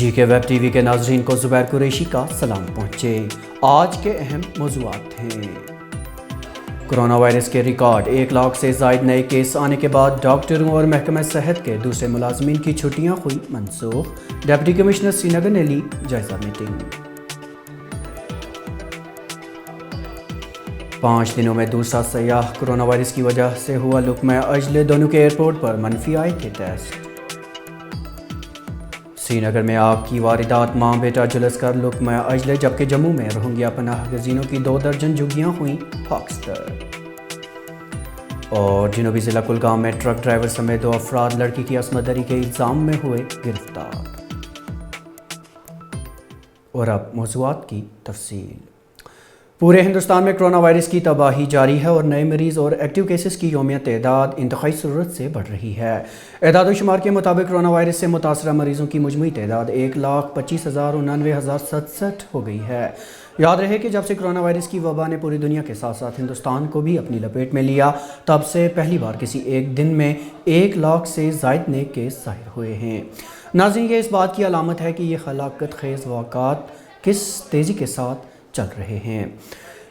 جی کے web T V کے ناظرین کو زبیر قریشی کا سلام پہنچے۔ آج کے اہم موضوعات ہیں: کرونا وائرس کے ریکارڈ 1 لاکھ سے زائد نئے کیس آنے کے بعد ڈاکٹروں اور محکمہ صحت کے دوسرے ملازمین کی چھٹیاں ہوئی منسوخ، ڈپٹی کمشنر سری نگر نے لی جائزہ میٹنگ۔ 5 دنوں میں دوسرا سیاح کرونا وائرس کی وجہ سے ہوا لقمہ اجلے، دونوں کے ایئرپورٹ پر منفی آئے تھے ٹیسٹ۔ سری نگر میں آگ کی واردات، ماں بیٹا جھلس کر لقمہ اجلے، جبکہ جموں میں روہنگیا پناہ گزینوں کی 2 درجن جھگیاں ہوئیں خاکستر۔ اور جنوبی ضلع کلگام میں ٹرک ڈرائیور سمیت 2 افراد لڑکی کی عصمت دری کے الزام میں ہوئے گرفتار۔ اور اب موضوعات کی تفصیل۔ پورے ہندوستان میں کرونا وائرس کی تباہی جاری ہے اور نئے مریض اور ایکٹیو کیسز کی یومیہ تعداد انتہائی سرعت سے بڑھ رہی ہے۔ اعداد و شمار کے مطابق کرونا وائرس سے متاثرہ مریضوں کی مجموعی تعداد 1,25,99,067 ہو گئی ہے۔ یاد رہے کہ جب سے کرونا وائرس کی وبا نے پوری دنیا کے ساتھ ساتھ ہندوستان کو بھی اپنی لپیٹ میں لیا، تب سے پہلی بار کسی ایک دن میں 1 لاکھ سے زائد نئے کیس ظاہر ہوئے ہیں۔ ناظرین، یہ اس بات کی علامت ہے کہ یہ ہلاکت خیز واقعات کس تیزی کے ساتھ چل رہے ہیں۔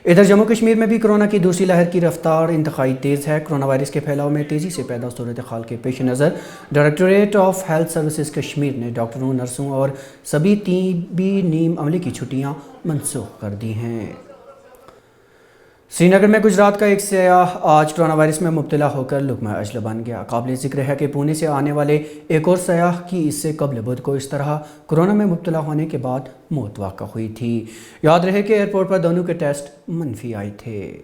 ادھر جموں کشمیر میں بھی کرونا کی دوسری لہر کی رفتار انتہائی تیز ہے۔ کرونا وائرس کے پھیلاؤ میں تیزی سے پیدا صورتحال کے پیش نظر directorate of health services Kashmir نے ڈاکٹروں، نرسوں اور سبھی طبی نیم عملے کی چھٹیاں منسوخ کر دی ہیں۔ سری نگر میں گجرات کا ایک سیاح آج کرونا وائرس میں مبتلا ہو کر لقمہ اجل بن گیا۔ قابل ذکر ہے کہ پونے سے آنے والے ایک اور سیاح کی اس سے قبل بدھ کو اس طرح کرونا میں مبتلا ہونے کے بعد موت واقع ہوئی تھی۔ یاد رہے کہ ایئرپورٹ پر دونوں کے ٹیسٹ منفی آئے تھے۔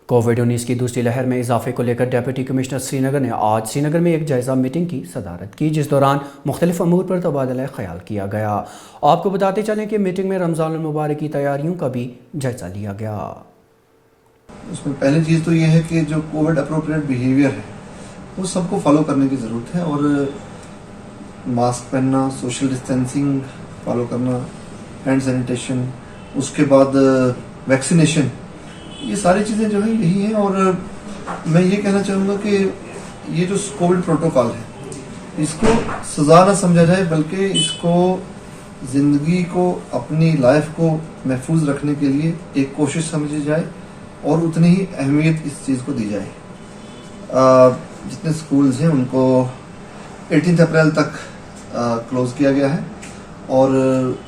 کووڈ-19 کی دوسری لہر میں اضافے کو لے کر ڈپٹی کمشنر سری نگر نے آج سری نگر میں ایک جائزہ میٹنگ کی صدارت کی، جس دوران مختلف امور پر تبادلہ خیال کیا گیا۔ آپ کو بتاتے چلیں کہ میٹنگ میں رمضان المبارک کی تیاریوں کا بھی جائزہ لیا گیا۔ اس میں پہلی چیز تو یہ ہے کہ جو کووڈ اپروپریٹ بیہیویئر ہے وہ سب کو فالو کرنے کی ضرورت ہے، اور ماسک پہننا، سوشل ڈسٹینسنگ فالو کرنا، ہینڈ سینیٹیشن، اس کے بعد ویکسینیشن، یہ ساری چیزیں جو ہیں یہی ہیں۔ اور میں یہ کہنا چاہوں گا کہ یہ جو کووڈ پروٹوکال ہے اس کو سزا نہ سمجھا جائے، بلکہ اس کو زندگی کو، اپنی لائف کو محفوظ رکھنے کے لیے ایک کوشش سمجھی جائے اور اتنی ہی اہمیت اس چیز کو دی جائے۔ جتنے سکولز ہیں ان کو 18 اپریل تک کلوز کیا گیا ہے، اور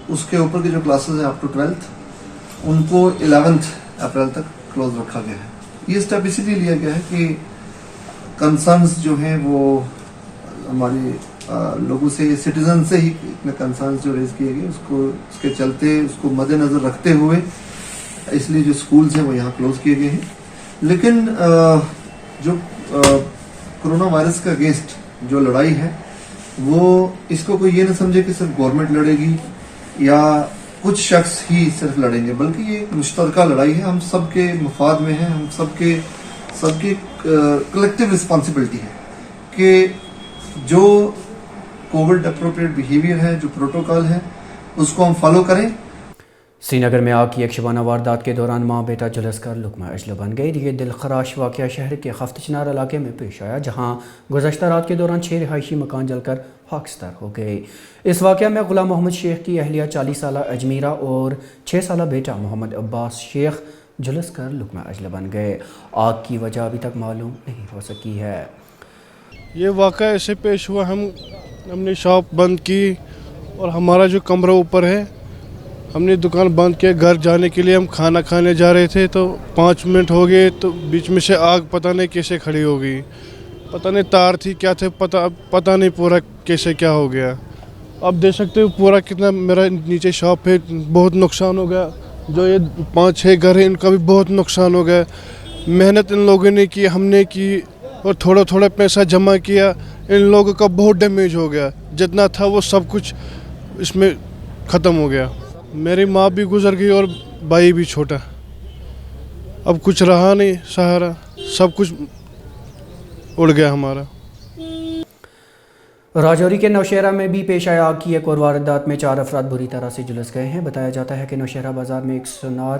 اس کے اوپر کے جو کلاسز ہیں اپ ٹو 12 ان کو 11 اپریل تک کلوز رکھا گیا ہے۔ یہ اسٹیپ اسی لیے لیا گیا ہے کہ کنسرنز جو ہیں وہ ہماری لوگوں سے، سٹیزن سے ہی اتنے کنسرنز جو ریز کیے گئے، اس کے چلتے، اس کو مد نظر رکھتے ہوئے اس لیے جو سکولز ہیں وہ یہاں کلوز کیے گئے ہیں۔ لیکن جو کرونا وائرس کا اگینسٹ جو لڑائی ہے وہ اس کو کوئی یہ نہ سمجھے کہ صرف گورنمنٹ لڑے گی یا کچھ شخص ہی صرف لڑیں گے، بلکہ یہ ایک مشترکہ لڑائی ہے، ہم سب کے مفاد میں ہے، ہم سب کی کلیکٹیو رسپانسبلٹی ہے کہ جو کووڈ اپروپریٹ بیہیویئر ہے، جو پروٹوکال ہے، اس کو ہم فالو کریں۔ سری نگر میں آگ کی ایک شبانہ واردات کے دوران ماں بیٹا جھلس کر لقمہ اجل بن گئے۔ یہ دلخراش واقعہ شہر کے خفت چنار علاقے میں پیش آیا، جہاں گزشتہ رات کے دوران 6 رہائشی مکان جل کر خاکستر ہو گئے۔ اس واقعہ میں غلام محمد شیخ کی اہلیہ 40 سالہ اجمیرہ اور 6 سالہ بیٹا محمد عباس شیخ جھلس کر لقمہ اجل بن گئے۔ آگ کی وجہ ابھی تک معلوم نہیں ہو سکی ہے۔ یہ واقعہ ایسے پیش ہوا، ہم نے شاپ بند کی اور ہمارا جو کمرہ اوپر ہے، ہم نے دکان بند کیا، گھر جانے کے لیے ہم کھانا کھانے جا رہے تھے، تو 5 منٹ ہو گئے تو بیچ میں سے آگ پتہ نہیں کیسے کھڑی ہو گئی، پتہ نہیں تار تھی کیا تھے، پتہ نہیں پورا کیسے کیا ہو گیا۔ اب دیکھ سکتے ہو پورا کتنا میرا نیچے شاپ ہے، بہت نقصان ہو گیا۔ جو یہ 5-6 گھر ہیں ان کا بھی بہت نقصان ہو گیا۔ محنت ان لوگوں نے کی، ہم نے کی، اور تھوڑا تھوڑا پیسہ جمع کیا، ان لوگوں کا بہت ڈیمیج ہو گیا، جتنا تھا وہ سب کچھ اس میں ختم ہو گیا۔ میری ماں بھی گزر گئی اور بھائی بھی چھوٹا، اب کچھ رہا نہیں سہارا، سب کچھ اڑ گیا ہمارا۔ راجوری کے نوشہرہ میں بھی پیش آیا آگ کی ایک اور واردات میں 4 افراد بری طرح سے جھلس گئے ہیں۔ بتایا جاتا ہے کہ نوشہرہ بازار میں ایک سونار